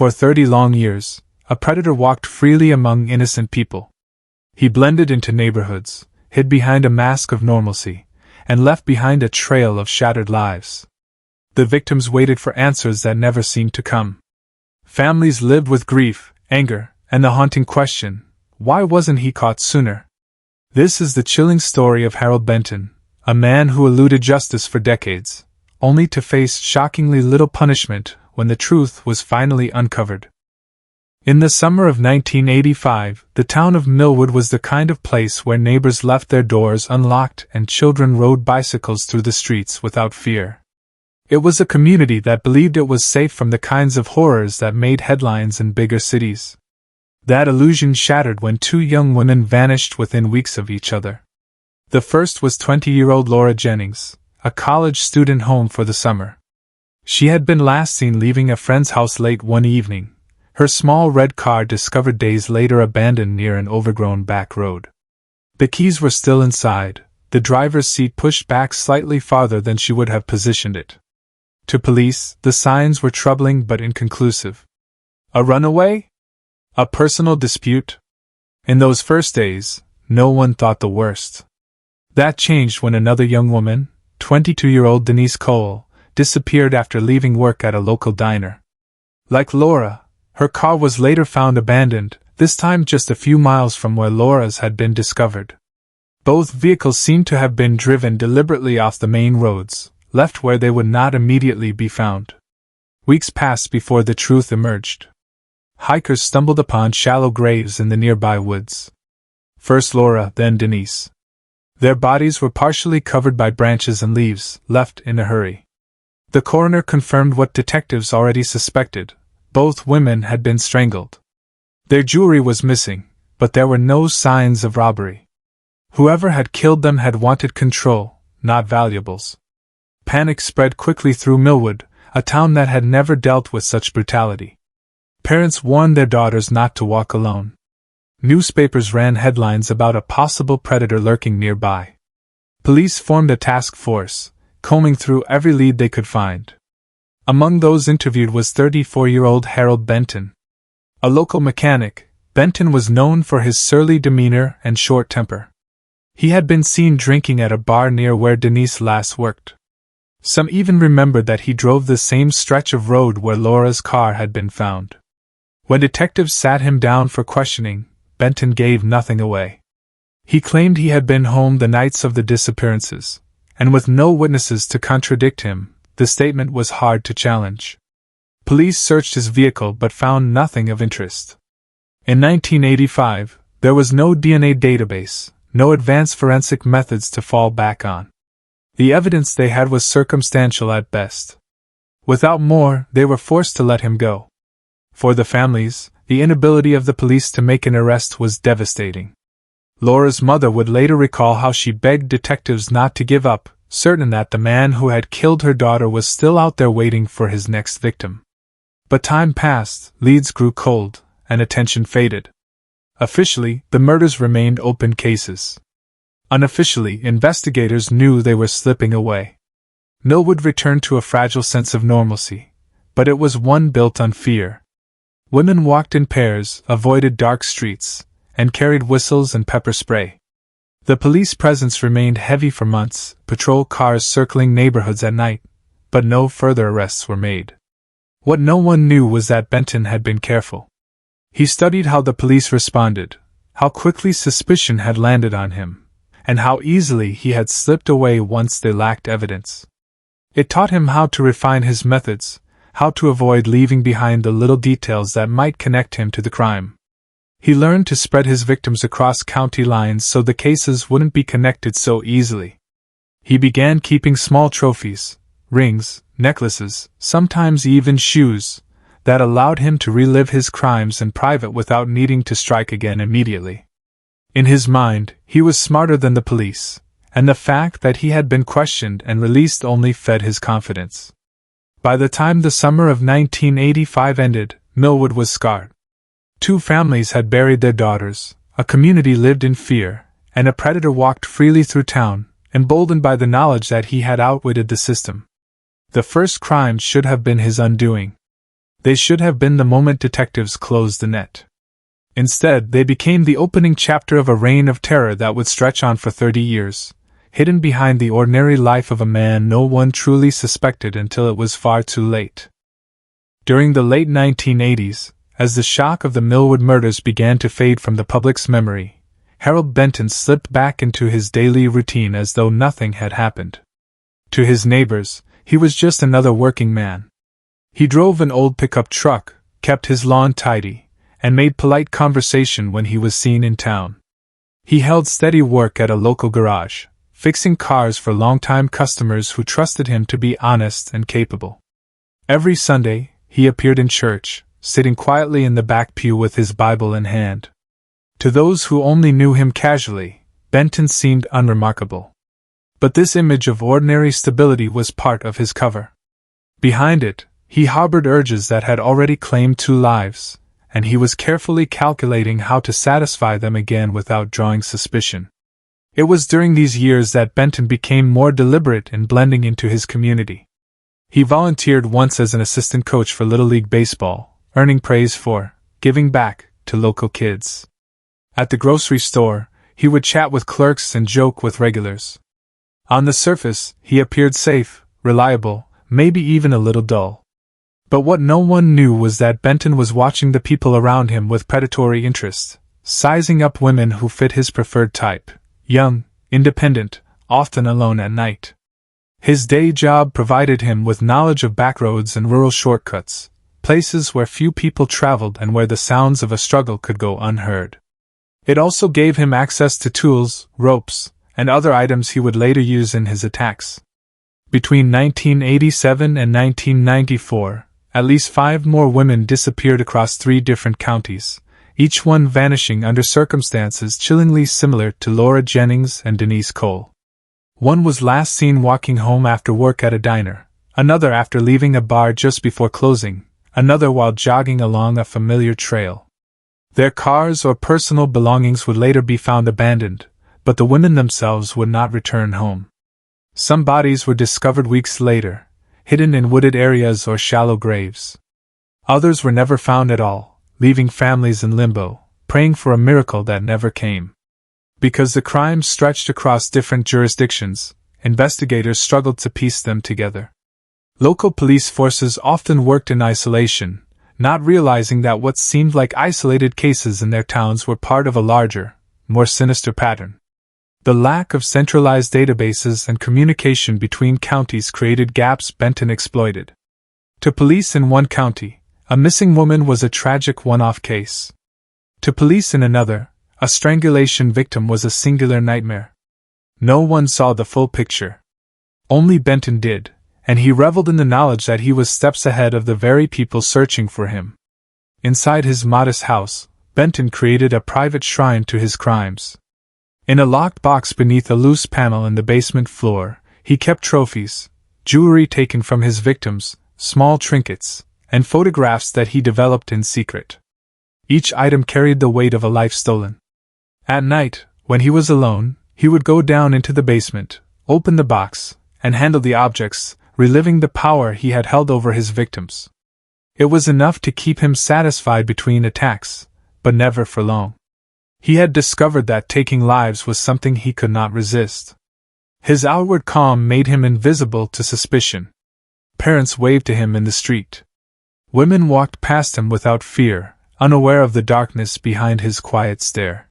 For 30 long years, a predator walked freely among innocent people. He blended into neighborhoods, hid behind a mask of normalcy, and left behind a trail of shattered lives. The victims waited for answers that never seemed to come. Families lived with grief, anger, and the haunting question, why wasn't he caught sooner? This is the chilling story of Harold Benton, a man who eluded justice for decades, only to face shockingly little punishment when the truth was finally uncovered. In the summer of 1985, the town of Millwood was the kind of place where neighbors left their doors unlocked and children rode bicycles through the streets without fear. It was a community that believed it was safe from the kinds of horrors that made headlines in bigger cities. That illusion shattered when two young women vanished within weeks of each other. The first was 20-year-old Laura Jennings, a college student home for the summer. She had been last seen leaving a friend's house late one evening, her small red car discovered days later abandoned near an overgrown back road. The keys were still inside, the driver's seat pushed back slightly farther than she would have positioned it. To police, the signs were troubling but inconclusive. A runaway? A personal dispute? In those first days, no one thought the worst. That changed when another young woman, 22-year-old Denise Cole, disappeared after leaving work at a local diner. Like Laura, her car was later found abandoned, this time just a few miles from where Laura's had been discovered. Both vehicles seemed to have been driven deliberately off the main roads, left where they would not immediately be found. Weeks passed before the truth emerged. Hikers stumbled upon shallow graves in the nearby woods. First Laura, then Denise. Their bodies were partially covered by branches and leaves, left in a hurry. The coroner confirmed what detectives already suspected. Both women had been strangled. Their jewelry was missing, but there were no signs of robbery. Whoever had killed them had wanted control, not valuables. Panic spread quickly through Millwood, a town that had never dealt with such brutality. Parents warned their daughters not to walk alone. Newspapers ran headlines about a possible predator lurking nearby. Police formed a task force, combing through every lead they could find. Among those interviewed was 34-year-old Harold Benton. A local mechanic, Benton was known for his surly demeanor and short temper. He had been seen drinking at a bar near where Denise last worked. Some even remembered that he drove the same stretch of road where Laura's car had been found. When detectives sat him down for questioning, Benton gave nothing away. He claimed he had been home the nights of the disappearances, and with no witnesses to contradict him, the statement was hard to challenge. Police searched his vehicle but found nothing of interest. In 1985, there was no DNA database, no advanced forensic methods to fall back on. The evidence they had was circumstantial at best. Without more, they were forced to let him go. For the families, the inability of the police to make an arrest was devastating. Laura's mother would later recall how she begged detectives not to give up, certain that the man who had killed her daughter was still out there waiting for his next victim. But time passed, leads grew cold, and attention faded. Officially, the murders remained open cases. Unofficially, investigators knew they were slipping away. Millwood returned to a fragile sense of normalcy, but it was one built on fear. Women walked in pairs, avoided dark streets, and carried whistles and pepper spray. The police presence remained heavy for months, patrol cars circling neighborhoods at night, but no further arrests were made. What no one knew was that Benton had been careful. He studied how the police responded, how quickly suspicion had landed on him, and how easily he had slipped away once they lacked evidence. It taught him how to refine his methods, how to avoid leaving behind the little details that might connect him to the crime. He learned to spread his victims across county lines so the cases wouldn't be connected so easily. He began keeping small trophies, rings, necklaces, sometimes even shoes, that allowed him to relive his crimes in private without needing to strike again immediately. In his mind, he was smarter than the police, and the fact that he had been questioned and released only fed his confidence. By the time the summer of 1985 ended, Millwood was scarred. Two families had buried their daughters, a community lived in fear, and a predator walked freely through town, emboldened by the knowledge that he had outwitted the system. The first crime should have been his undoing. They should have been the moment detectives closed the net. Instead, they became the opening chapter of a reign of terror that would stretch on for 30 years, hidden behind the ordinary life of a man no one truly suspected until it was far too late. During the late 1980s, as the shock of the Millwood murders began to fade from the public's memory, Harold Benton slipped back into his daily routine as though nothing had happened. To his neighbors, he was just another working man. He drove an old pickup truck, kept his lawn tidy, and made polite conversation when he was seen in town. He held steady work at a local garage, fixing cars for longtime customers who trusted him to be honest and capable. Every Sunday, he appeared in church, sitting quietly in the back pew with his Bible in hand. To those who only knew him casually, Benton seemed unremarkable. But this image of ordinary stability was part of his cover. Behind it, he harbored urges that had already claimed 2 lives, and he was carefully calculating how to satisfy them again without drawing suspicion. It was during these years that Benton became more deliberate in blending into his community. He volunteered once as an assistant coach for Little League Baseball, earning praise for giving back to local kids. At the grocery store, he would chat with clerks and joke with regulars. On the surface, he appeared safe, reliable, maybe even a little dull. But what no one knew was that Benton was watching the people around him with predatory interest, sizing up women who fit his preferred type, young, independent, often alone at night. His day job provided him with knowledge of backroads and rural shortcuts, places where few people traveled and where the sounds of a struggle could go unheard. It also gave him access to tools, ropes, and other items he would later use in his attacks. Between 1987 and 1994, at least 5 more women disappeared across 3 different counties, each one vanishing under circumstances chillingly similar to Laura Jennings and Denise Cole. One was last seen walking home after work at a diner, another after leaving a bar just before closing, another while jogging along a familiar trail. Their cars or personal belongings would later be found abandoned, but the women themselves would not return home. Some bodies were discovered weeks later, hidden in wooded areas or shallow graves. Others were never found at all, leaving families in limbo, praying for a miracle that never came. Because the crimes stretched across different jurisdictions, investigators struggled to piece them together. Local police forces often worked in isolation, not realizing that what seemed like isolated cases in their towns were part of a larger, more sinister pattern. The lack of centralized databases and communication between counties created gaps Benton exploited. To police in one county, a missing woman was a tragic one-off case. To police in another, a strangulation victim was a singular nightmare. No one saw the full picture. Only Benton did, and he reveled in the knowledge that he was steps ahead of the very people searching for him. Inside his modest house, Benton created a private shrine to his crimes. In a locked box beneath a loose panel in the basement floor, he kept trophies, jewelry taken from his victims, small trinkets, and photographs that he developed in secret. Each item carried the weight of a life stolen. At night, when he was alone, he would go down into the basement, open the box, and handle the objects, reliving the power he had held over his victims. It was enough to keep him satisfied between attacks, but never for long. He had discovered that taking lives was something he could not resist. His outward calm made him invisible to suspicion. Parents waved to him in the street. Women walked past him without fear, unaware of the darkness behind his quiet stare.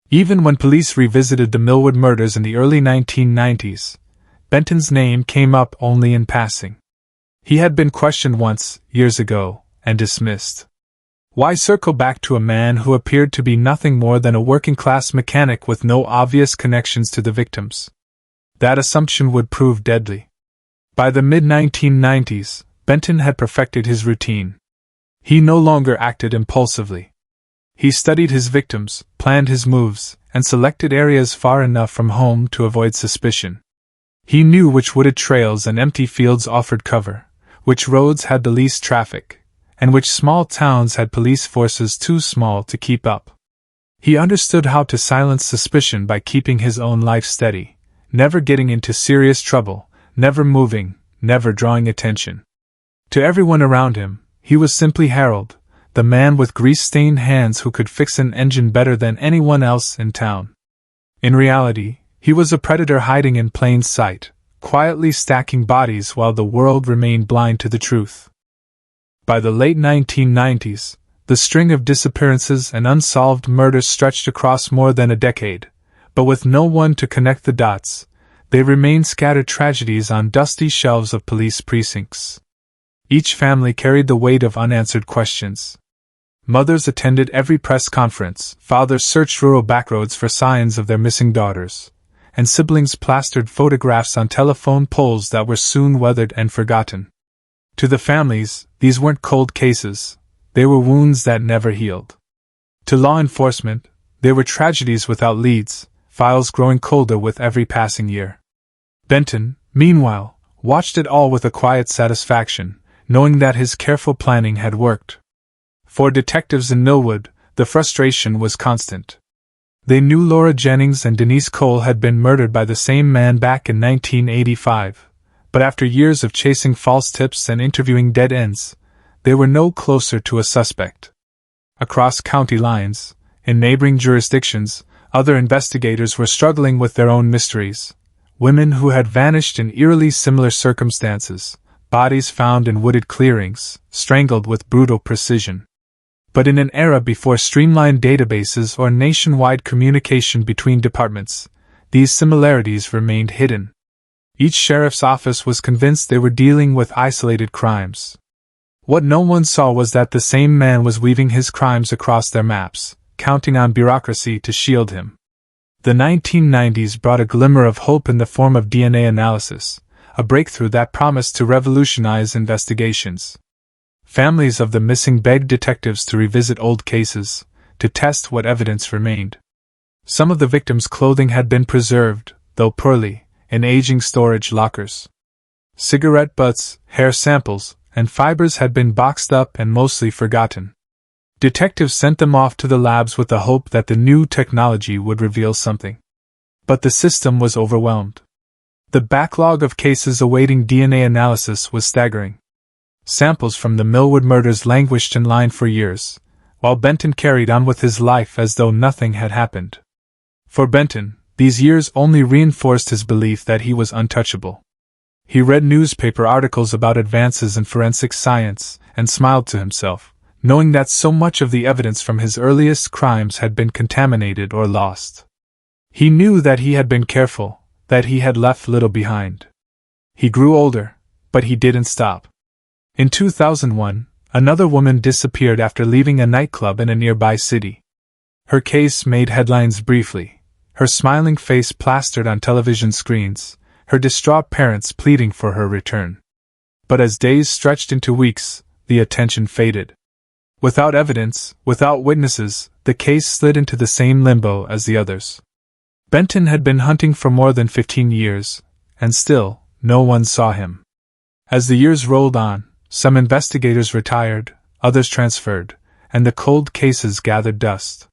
Even when police revisited the Millwood murders in the early 1990s, Benton's name came up only in passing. He had been questioned once, years ago, and dismissed. Why circle back to a man who appeared to be nothing more than a working-class mechanic with no obvious connections to the victims? That assumption would prove deadly. By the mid-1990s, Benton had perfected his routine. He no longer acted impulsively. He studied his victims, planned his moves, and selected areas far enough from home to avoid suspicion. He knew which wooded trails and empty fields offered cover, which roads had the least traffic, and which small towns had police forces too small to keep up. He understood how to silence suspicion by keeping his own life steady, never getting into serious trouble, never moving, never drawing attention. To everyone around him, he was simply Harold, the man with grease-stained hands who could fix an engine better than anyone else in town. In reality, he was a predator hiding in plain sight, quietly stacking bodies while the world remained blind to the truth. By the late 1990s, the string of disappearances and unsolved murders stretched across more than a decade, but with no one to connect the dots, they remained scattered tragedies on dusty shelves of police precincts. Each family carried the weight of unanswered questions. Mothers attended every press conference, fathers searched rural backroads for signs of their missing daughters, and siblings plastered photographs on telephone poles that were soon weathered and forgotten. To the families, these weren't cold cases, they were wounds that never healed. To law enforcement, they were tragedies without leads, files growing colder with every passing year. Benton, meanwhile, watched it all with a quiet satisfaction, knowing that his careful planning had worked. For detectives in Millwood, the frustration was constant. They knew Laura Jennings and Denise Cole had been murdered by the same man back in 1985, but after years of chasing false tips and interviewing dead ends, they were no closer to a suspect. Across county lines, in neighboring jurisdictions, other investigators were struggling with their own mysteries. Women who had vanished in eerily similar circumstances, bodies found in wooded clearings, strangled with brutal precision. But in an era before streamlined databases or nationwide communication between departments, these similarities remained hidden. Each sheriff's office was convinced they were dealing with isolated crimes. What no one saw was that the same man was weaving his crimes across their maps, counting on bureaucracy to shield him. The 1990s brought a glimmer of hope in the form of DNA analysis, a breakthrough that promised to revolutionize investigations. Families of the missing begged detectives to revisit old cases, to test what evidence remained. Some of the victims' clothing had been preserved, though poorly, in aging storage lockers. Cigarette butts, hair samples, and fibers had been boxed up and mostly forgotten. Detectives sent them off to the labs with the hope that the new technology would reveal something. But the system was overwhelmed. The backlog of cases awaiting DNA analysis was staggering. Samples from the Millwood murders languished in line for years, while Benton carried on with his life as though nothing had happened. For Benton, these years only reinforced his belief that he was untouchable. He read newspaper articles about advances in forensic science and smiled to himself, knowing that so much of the evidence from his earliest crimes had been contaminated or lost. He knew that he had been careful, that he had left little behind. He grew older, but he didn't stop. In 2001, another woman disappeared after leaving a nightclub in a nearby city. Her case made headlines briefly, her smiling face plastered on television screens, her distraught parents pleading for her return. But as days stretched into weeks, the attention faded. Without evidence, without witnesses, the case slid into the same limbo as the others. Benton had been hunting for more than 15 years, and still, no one saw him. As the years rolled on, some investigators retired, others transferred, and the cold cases gathered dust.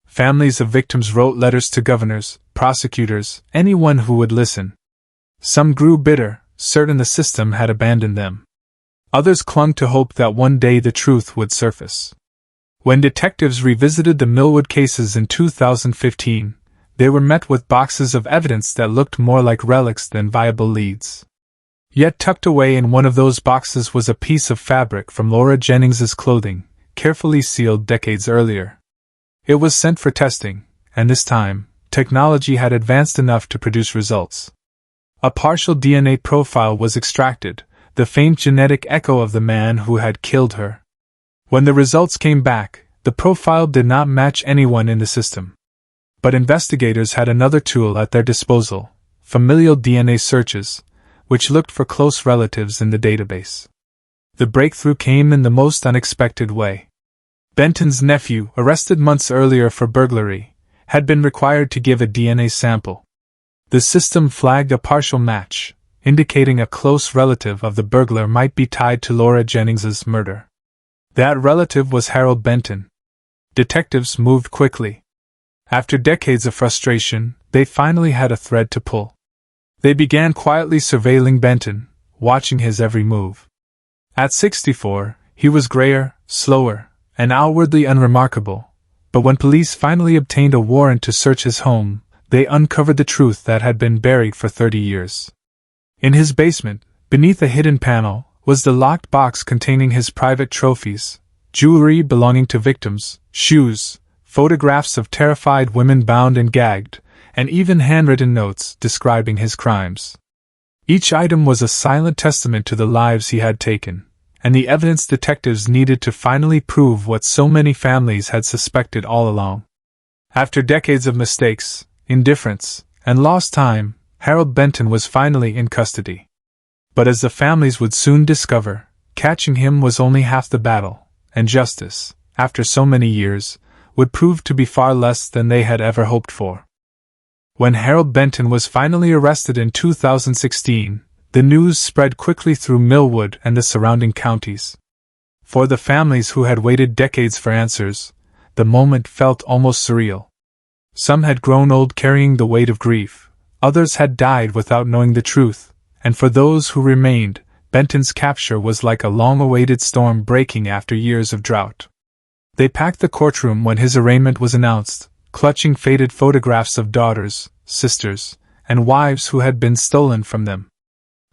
Families of victims wrote letters to governors, prosecutors, anyone who would listen. Some grew bitter, certain the system had abandoned them. Others clung to hope that one day the truth would surface. When detectives revisited the Millwood cases in 2015, they were met with boxes of evidence that looked more like relics than viable leads. Yet tucked away in one of those boxes was a piece of fabric from Laura Jennings's clothing, carefully sealed decades earlier. It was sent for testing, and this time, technology had advanced enough to produce results. A partial DNA profile was extracted, the faint genetic echo of the man who had killed her. When the results came back, the profile did not match anyone in the system. But investigators had another tool at their disposal, familial DNA searches, which looked for close relatives in the database. The breakthrough came in the most unexpected way. Benton's nephew, arrested months earlier for burglary, had been required to give a DNA sample. The system flagged a partial match, indicating a close relative of the burglar might be tied to Laura Jennings's murder. That relative was Harold Benton. Detectives moved quickly. After decades of frustration, they finally had a thread to pull. They began quietly surveilling Benton, watching his every move. At 64, He was grayer, slower, and outwardly unremarkable, but when police finally obtained a warrant to search his home, they uncovered the truth that had been buried for 30 years. In his basement, beneath a hidden panel, was the locked box containing his private trophies, jewelry belonging to victims, shoes, photographs of terrified women bound and gagged, and even handwritten notes describing his crimes. Each item was a silent testament to the lives he had taken, and the evidence detectives needed to finally prove what so many families had suspected all along. After decades of mistakes, indifference, and lost time, Harold Benton was finally in custody. But as the families would soon discover, catching him was only half the battle, and justice, after so many years, would prove to be far less than they had ever hoped for. When Harold Benton was finally arrested in 2016, the news spread quickly through Millwood and the surrounding counties. For the families who had waited decades for answers, the moment felt almost surreal. Some had grown old carrying the weight of grief, others had died without knowing the truth, and for those who remained, Benton's capture was like a long-awaited storm breaking after years of drought. They packed the courtroom when his arraignment was announced, clutching faded photographs of daughters, sisters, and wives who had been stolen from them.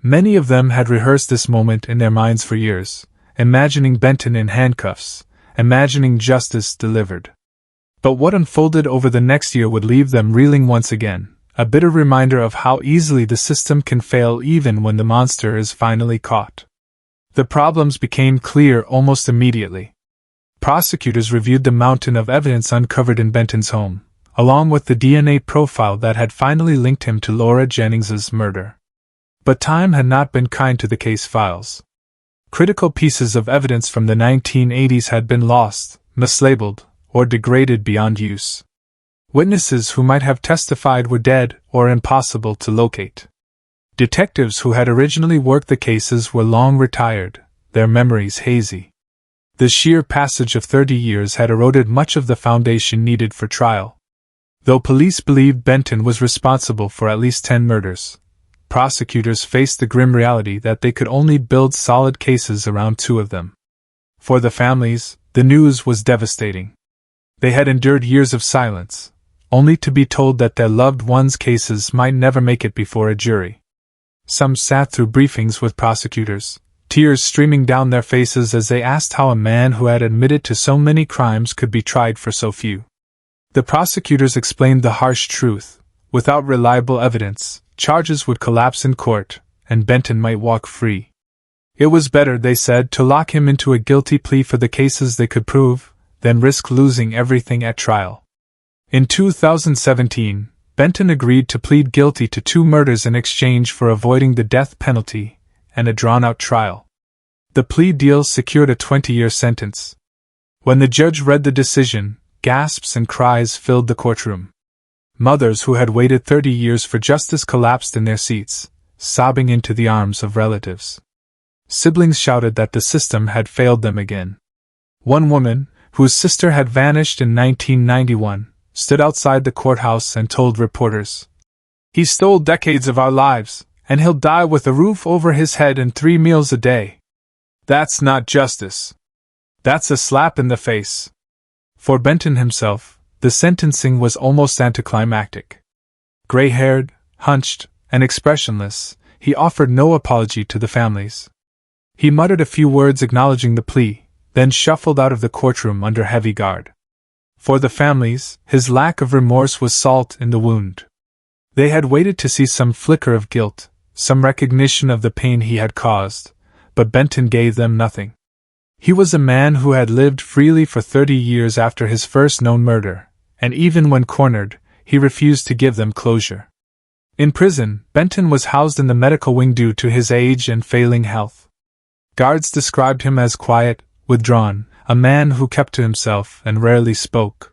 Many of them had rehearsed this moment in their minds for years, imagining Benton in handcuffs, imagining justice delivered. But what unfolded over the next year would leave them reeling once again, a bitter reminder of how easily the system can fail even when the monster is finally caught. The problems became clear almost immediately. Prosecutors reviewed the mountain of evidence uncovered in Benton's home, along with the DNA profile that had finally linked him to Laura Jennings's murder. But time had not been kind to the case files. Critical pieces of evidence from the 1980s had been lost, mislabeled, or degraded beyond use. Witnesses who might have testified were dead or impossible to locate. Detectives who had originally worked the cases were long retired, their memories hazy. The sheer passage of 30 years had eroded much of the foundation needed for trial. Though police believed Benton was responsible for at least 10 murders, prosecutors faced the grim reality that they could only build solid cases around 2 of them. For the families, the news was devastating. They had endured years of silence, only to be told that their loved ones' cases might never make it before a jury. Some sat through briefings with prosecutors, tears streaming down their faces as they asked how a man who had admitted to so many crimes could be tried for so few. The prosecutors explained the harsh truth: without reliable evidence, charges would collapse in court, and Benton might walk free. It was better, they said, to lock him into a guilty plea for the cases they could prove, than risk losing everything at trial. In 2017, Benton agreed to plead guilty to 2 murders in exchange for avoiding the death penalty and a drawn-out trial. The plea deal secured a 20-year sentence. When the judge read the decision, gasps and cries filled the courtroom. Mothers who had waited 30 years for justice collapsed in their seats, sobbing into the arms of relatives. Siblings shouted that the system had failed them again. One woman, whose sister had vanished in 1991, stood outside the courthouse and told reporters, "He stole decades of our lives, and he'll die with a roof over his head and 3 meals a day. That's not justice. That's a slap in the face." For Benton himself, the sentencing was almost anticlimactic. Gray-haired, hunched, and expressionless, he offered no apology to the families. He muttered a few words acknowledging the plea, then shuffled out of the courtroom under heavy guard. For the families, his lack of remorse was salt in the wound. They had waited to see some flicker of guilt, some recognition of the pain he had caused, but Benton gave them nothing. He was a man who had lived freely for 30 years after his first known murder, and even when cornered, he refused to give them closure. In prison, Benton was housed in the medical wing due to his age and failing health. Guards described him as quiet, withdrawn, a man who kept to himself and rarely spoke.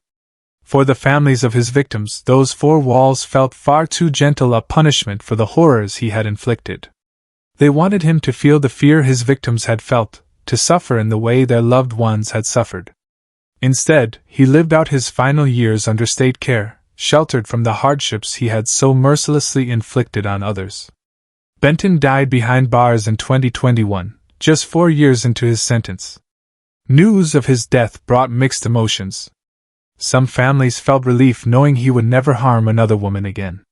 For the families of his victims, those 4 walls felt far too gentle a punishment for the horrors he had inflicted. They wanted him to feel the fear his victims had felt, to suffer in the way their loved ones had suffered. Instead, he lived out his final years under state care, sheltered from the hardships he had so mercilessly inflicted on others. Benton died behind bars in 2021, just 4 years into his sentence. News of his death brought mixed emotions. Some families felt relief knowing he would never harm another woman again.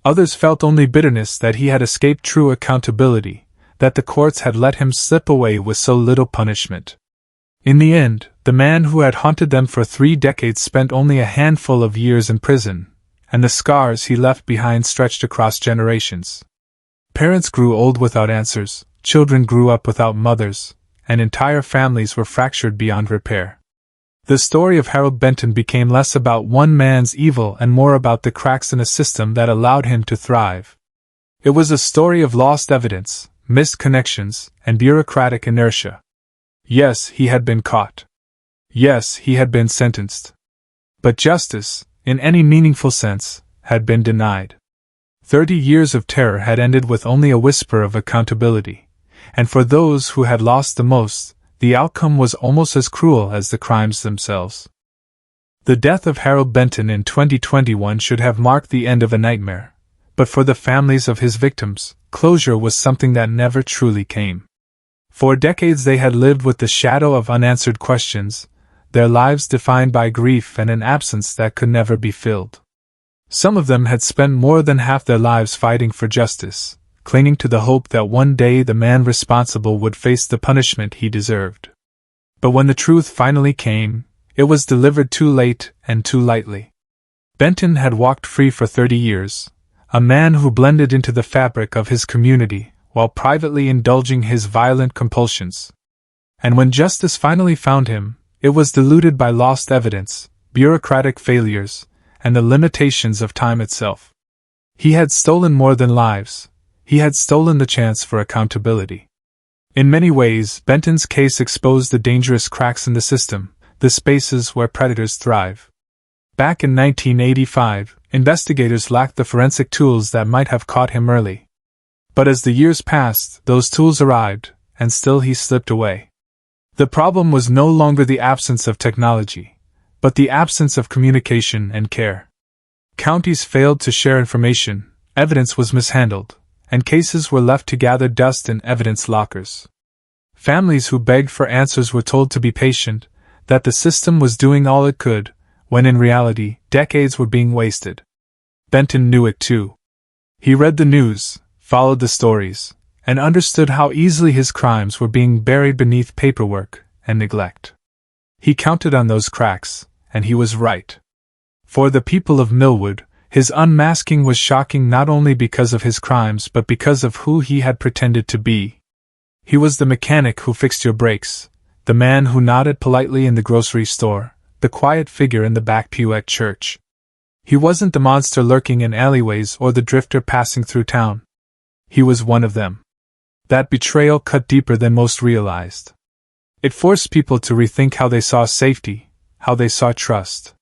Others felt only bitterness that he had escaped true accountability, that the courts had let him slip away with so little punishment. In the end, the man who had haunted them for 3 decades spent only a handful of years in prison, and the scars he left behind stretched across generations. Parents grew old without answers, children grew up without mothers, and entire families were fractured beyond repair. The story of Harold Benton became less about one man's evil and more about the cracks in a system that allowed him to thrive. It was a story of lost evidence, missed connections, and bureaucratic inertia. Yes, he had been caught. Yes, he had been sentenced. But justice, in any meaningful sense, had been denied. 30 years of terror had ended with only a whisper of accountability, and for those who had lost the most, the outcome was almost as cruel as the crimes themselves. The death of Harold Benton in 2021 should have marked the end of a nightmare, but for the families of his victims, closure was something that never truly came. For decades they had lived with the shadow of unanswered questions, their lives defined by grief and an absence that could never be filled. Some of them had spent more than half their lives fighting for justice, clinging to the hope that one day the man responsible would face the punishment he deserved. But when the truth finally came, it was delivered too late and too lightly. Benton had walked free for 30 years, a man who blended into the fabric of his community while privately indulging his violent compulsions. And when justice finally found him, it was diluted by lost evidence, bureaucratic failures, and the limitations of time itself. He had stolen more than lives. He had stolen the chance for accountability. In many ways, Benton's case exposed the dangerous cracks in the system, the spaces where predators thrive. Back in 1985, investigators lacked the forensic tools that might have caught him early. But as the years passed, those tools arrived, and still he slipped away. The problem was no longer the absence of technology, but the absence of communication and care. Counties failed to share information, evidence was mishandled, and cases were left to gather dust in evidence lockers. Families who begged for answers were told to be patient, that the system was doing all it could, when in reality, decades were being wasted. Benton knew it too. He read the news, followed the stories, and understood how easily his crimes were being buried beneath paperwork and neglect. He counted on those cracks, and he was right. For the people of Millwood, his unmasking was shocking not only because of his crimes but because of who he had pretended to be. He was the mechanic who fixed your brakes, the man who nodded politely in the grocery store, the quiet figure in the back pew at church. He wasn't the monster lurking in alleyways or the drifter passing through town. He was one of them. That betrayal cut deeper than most realized. It forced people to rethink how they saw safety, how they saw trust.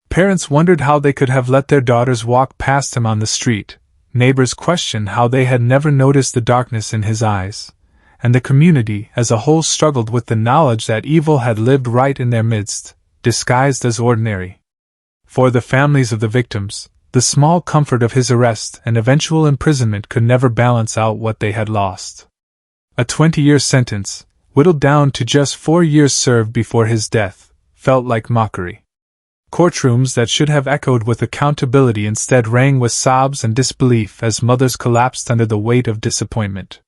Parents wondered how they could have let their daughters walk past him on the street, neighbors questioned how they had never noticed the darkness in his eyes, and the community as a whole struggled with the knowledge that evil had lived right in their midst, disguised as ordinary. For the families of the victims, the small comfort of his arrest and eventual imprisonment could never balance out what they had lost. A 20-year sentence, whittled down to just 4 years served before his death, felt like mockery. Courtrooms that should have echoed with accountability instead rang with sobs and disbelief as mothers collapsed under the weight of disappointment.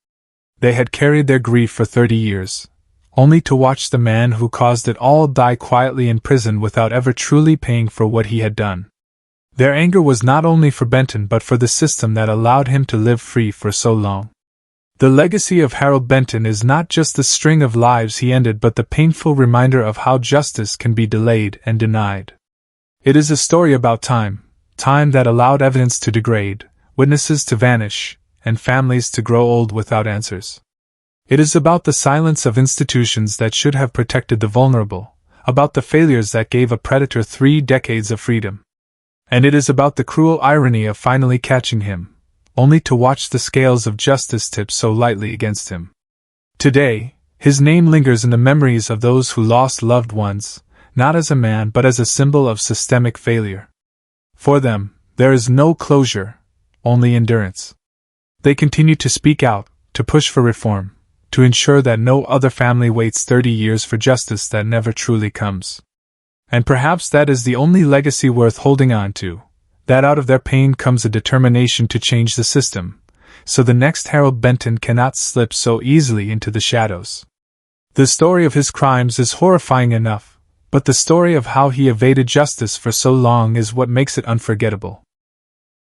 They had carried their grief for 30 years, only to watch the man who caused it all die quietly in prison without ever truly paying for what he had done. Their anger was not only for Benton but for the system that allowed him to live free for so long. The legacy of Harold Benton is not just the string of lives he ended but the painful reminder of how justice can be delayed and denied. It is a story about time that allowed evidence to degrade, witnesses to vanish, and families to grow old without answers. It is about the silence of institutions that should have protected the vulnerable, about the failures that gave a predator 3 decades of freedom. And it is about the cruel irony of finally catching him, only to watch the scales of justice tip so lightly against him. Today, his name lingers in the memories of those who lost loved ones, not as a man but as a symbol of systemic failure. For them, there is no closure, only endurance. They continue to speak out, to push for reform, to ensure that no other family waits 30 years for justice that never truly comes. And perhaps that is the only legacy worth holding on to, that out of their pain comes a determination to change the system, so the next Harold Benton cannot slip so easily into the shadows. The story of his crimes is horrifying enough, but the story of how he evaded justice for so long is what makes it unforgettable.